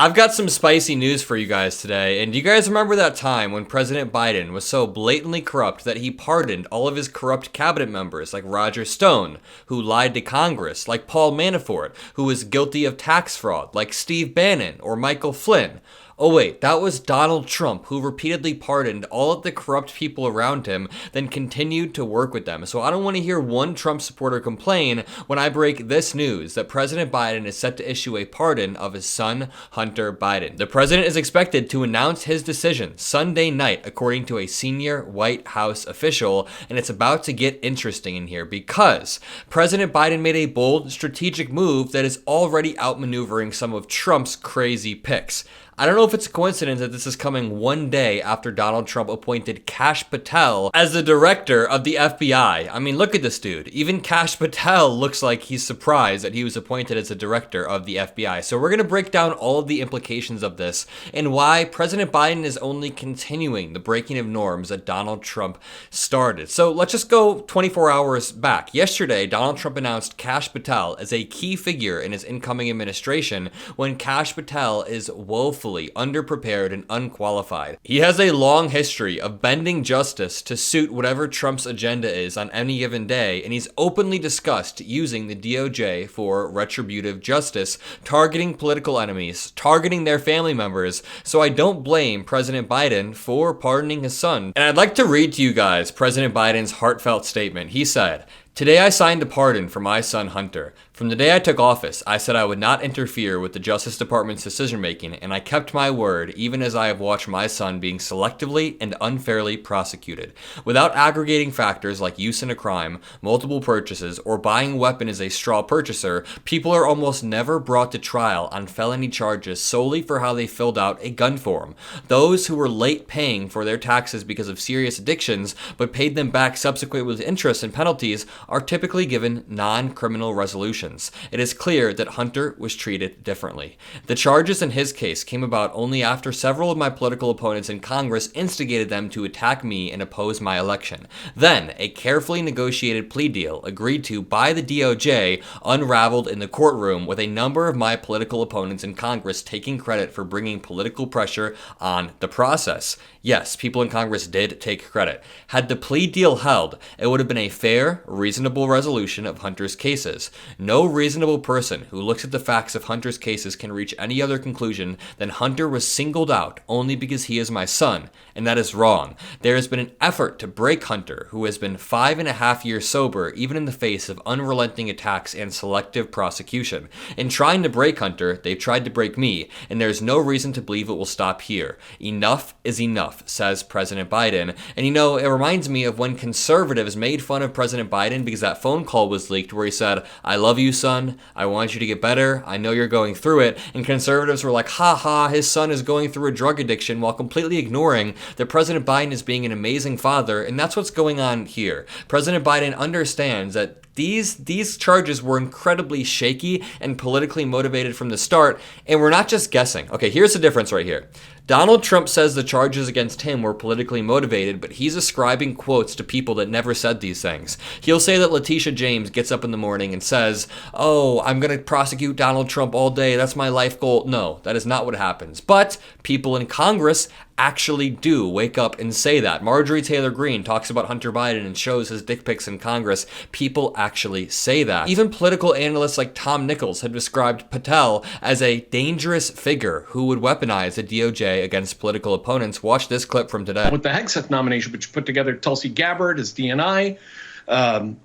I've got some spicy news for you guys today, and do you guys remember that time when President Biden was so blatantly corrupt that he pardoned all of his corrupt cabinet members like Roger Stone, who lied to Congress, like Paul Manafort, who was guilty of tax fraud, like Steve Bannon or Michael Flynn? Oh wait, that was Donald Trump, who repeatedly pardoned all of the corrupt people around him, then continued to work with them. So I don't want to hear one Trump supporter complain when I break this news that President Biden is set to issue a pardon of his son, Hunter Biden. The president is expected to announce his decision Sunday night, according to a senior White House official, and it's about to get interesting in here because President Biden made a bold strategic move that is already outmaneuvering some of Trump's crazy picks. I don't know if it's a coincidence that this is coming one day after Donald Trump appointed Kash Patel as the director of the FBI. I mean, look at this dude. Even Kash Patel looks like he's surprised that he was appointed as the director of the FBI. So we're going to break down all of the implications of this and why President Biden is only continuing the breaking of norms that Donald Trump started. So let's just go 24 hours back. Yesterday, Donald Trump announced Kash Patel as a key figure in his incoming administration when Kash Patel is woefully underprepared and unqualified. He has a long history of bending justice to suit whatever Trump's agenda is on any given day, and he's openly discussed using the DOJ for retributive justice, targeting political enemies, targeting their family members. So I don't blame President Biden for pardoning his son. And I'd like to read to you guys President Biden's heartfelt statement. He said, "Today I signed a pardon for my son Hunter. From the day I took office, I said I would not interfere with the Justice Department's decision-making, and I kept my word even as I have watched my son being selectively and unfairly prosecuted. Without aggregating factors like use in a crime, multiple purchases, or buying a weapon as a straw purchaser, people are almost never brought to trial on felony charges solely for how they filled out a gun form. Those who were late paying for their taxes because of serious addictions but paid them back subsequently with interest and penalties are typically given non-criminal resolutions. It is clear that Hunter was treated differently. The charges in his case came about only after several of my political opponents in Congress instigated them to attack me and oppose my election. Then, a carefully negotiated plea deal agreed to by the DOJ unraveled in the courtroom with a number of my political opponents in Congress taking credit for bringing political pressure on the process. Yes, people in Congress did take credit. Had the plea deal held, it would have been a fair, reasonable resolution of Hunter's cases. No reasonable person who looks at the facts of Hunter's cases can reach any other conclusion than Hunter was singled out only because he is my son, and that is wrong. There has been an effort to break Hunter, who has been 5.5 years sober, even in the face of unrelenting attacks and selective prosecution. In trying to break Hunter, they've tried to break me, and there is no reason to believe it will stop here. Enough is enough, says President Biden. And you know, it reminds me of when conservatives made fun of President Biden because that phone call was leaked where he said, "I love you, son. I want you to get better. I know you're going through it." And conservatives were like, ha ha, his son is going through a drug addiction, while completely ignoring that President Biden is being an amazing father. And that's what's going on here. President Biden understands that these charges were incredibly shaky and politically motivated from the start, and we're not just guessing. Okay, here's the difference right here. Donald Trump says the charges against him were politically motivated, but he's ascribing quotes to people that never said these things. He'll say that Letitia James gets up in the morning and says, "Oh, I'm going to prosecute Donald Trump all day. That's my life goal." No, that is not what happens. But people in Congress actually do wake up and say that. Marjorie Taylor Greene talks about Hunter Biden and shows his dick pics in Congress. People actually say that. Even political analysts like Tom Nichols have described Patel as a dangerous figure who would weaponize the DOJ against political opponents. Watch this clip from today. With the Hegseth nomination, which put together Tulsi Gabbard as DNI,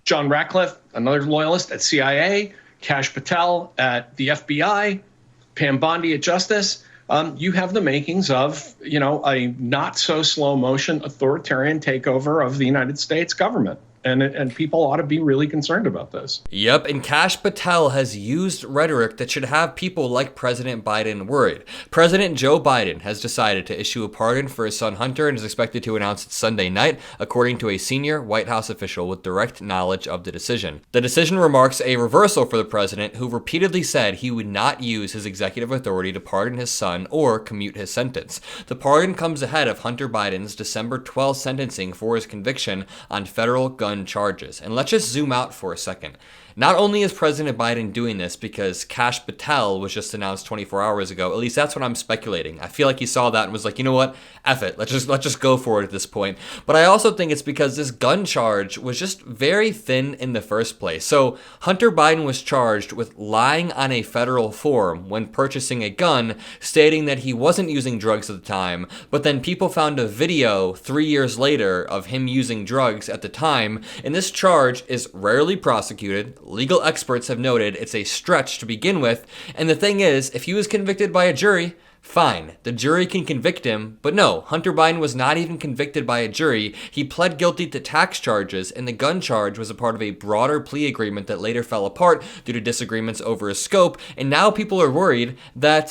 John Ratcliffe, another loyalist at CIA, Kash Patel at the FBI, Pam Bondi at Justice. You have the makings of, a not so slow motion authoritarian takeover of the United States government. And people ought to be really concerned about this. Yep, and Kash Patel has used rhetoric that should have people like President Biden worried. President Joe Biden has decided to issue a pardon for his son Hunter and is expected to announce it Sunday night, according to a senior White House official with direct knowledge of the decision. The decision remarks a reversal for the president, who repeatedly said he would not use his executive authority to pardon his son or commute his sentence. The pardon comes ahead of Hunter Biden's December 12th sentencing for his conviction on federal gun charges. And let's just zoom out for a second. Not only is President Biden doing this because Kash Patel was just announced 24 hours ago, at least that's what I'm speculating. I feel like he saw that and was like, you know what, F it, let's just go for it at this point. But I also think it's because this gun charge was just very thin in the first place. So Hunter Biden was charged with lying on a federal form when purchasing a gun, stating that he wasn't using drugs at the time, but then people found a video 3 years later of him using drugs at the time, and this charge is rarely prosecuted. Legal experts have noted it's a stretch to begin with, and the thing is, if he was convicted by a jury, fine, the jury can convict him, but no, Hunter Biden was not even convicted by a jury. He pled guilty to tax charges, and the gun charge was a part of a broader plea agreement that later fell apart due to disagreements over his scope, and now people are worried that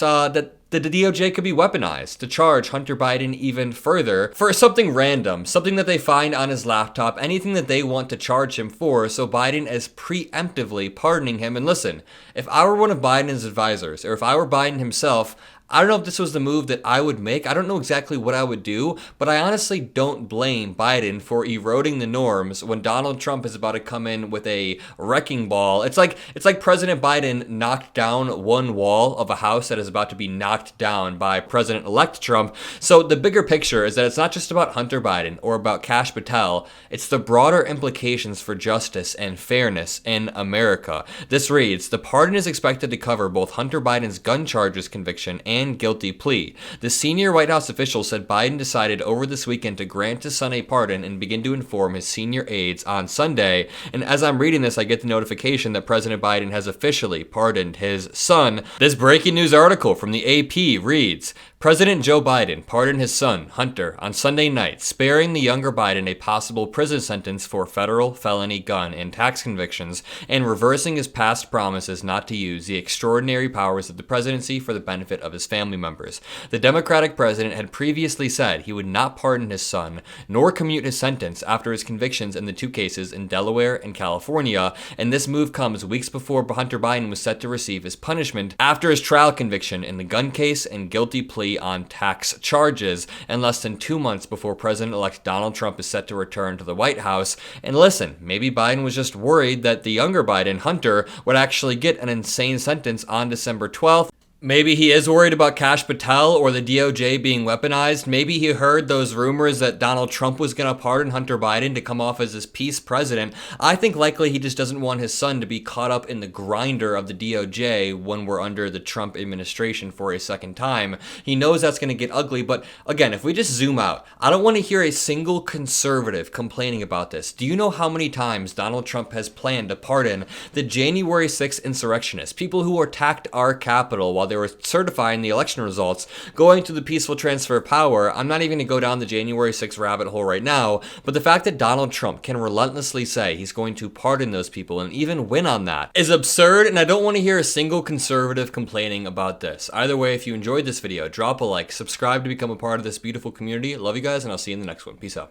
the DOJ could be weaponized to charge Hunter Biden even further for something random, something that they find on his laptop, anything that they want to charge him for, so Biden is preemptively pardoning him. And listen, if I were one of Biden's advisors, or if I were Biden himself, I don't know if this was the move that I would make. I don't know exactly what I would do, but I honestly don't blame Biden for eroding the norms when Donald Trump is about to come in with a wrecking ball. It's like President Biden knocked down one wall of a house that is about to be knocked down by President-elect Trump. So the bigger picture is that it's not just about Hunter Biden or about Kash Patel. It's the broader implications for justice and fairness in America. This reads, the pardon is expected to cover both Hunter Biden's gun charges conviction and guilty plea. The senior White House official said Biden decided over this weekend to grant his son a pardon and begin to inform his senior aides on Sunday. And as I'm reading this, I get the notification that President Biden has officially pardoned his son. This breaking news article from the AP reads, President Joe Biden pardoned his son, Hunter, on Sunday night, sparing the younger Biden a possible prison sentence for federal felony gun and tax convictions, and reversing his past promises not to use the extraordinary powers of the presidency for the benefit of his family members. The Democratic president had previously said he would not pardon his son, nor commute his sentence after his convictions in the two cases in Delaware and California, and this move comes weeks before Hunter Biden was set to receive his punishment after his trial conviction in the gun case and guilty plea on tax charges, and less than 2 months before President-elect Donald Trump is set to return to the White House. And listen, maybe Biden was just worried that the younger Biden, Hunter, would actually get an insane sentence on December 12th. Maybe he is worried about Kash Patel or the DOJ being weaponized. Maybe he heard those rumors that Donald Trump was going to pardon Hunter Biden to come off as his peace president. I think likely he just doesn't want his son to be caught up in the grinder of the DOJ when we're under the Trump administration for a second time. He knows that's going to get ugly, but again, if we just zoom out, I don't want to hear a single conservative complaining about this. Do you know how many times Donald Trump has planned to pardon the January 6th insurrectionists, people who attacked our Capitol while they were certifying the election results, going to the peaceful transfer of power? I'm not even going to go down the January 6th rabbit hole right now, but the fact that Donald Trump can relentlessly say he's going to pardon those people and even win on that is absurd, and I don't want to hear a single conservative complaining about this. Either way, if you enjoyed this video, drop a like, subscribe to become a part of this beautiful community. Love you guys, and I'll see you in the next one. Peace out.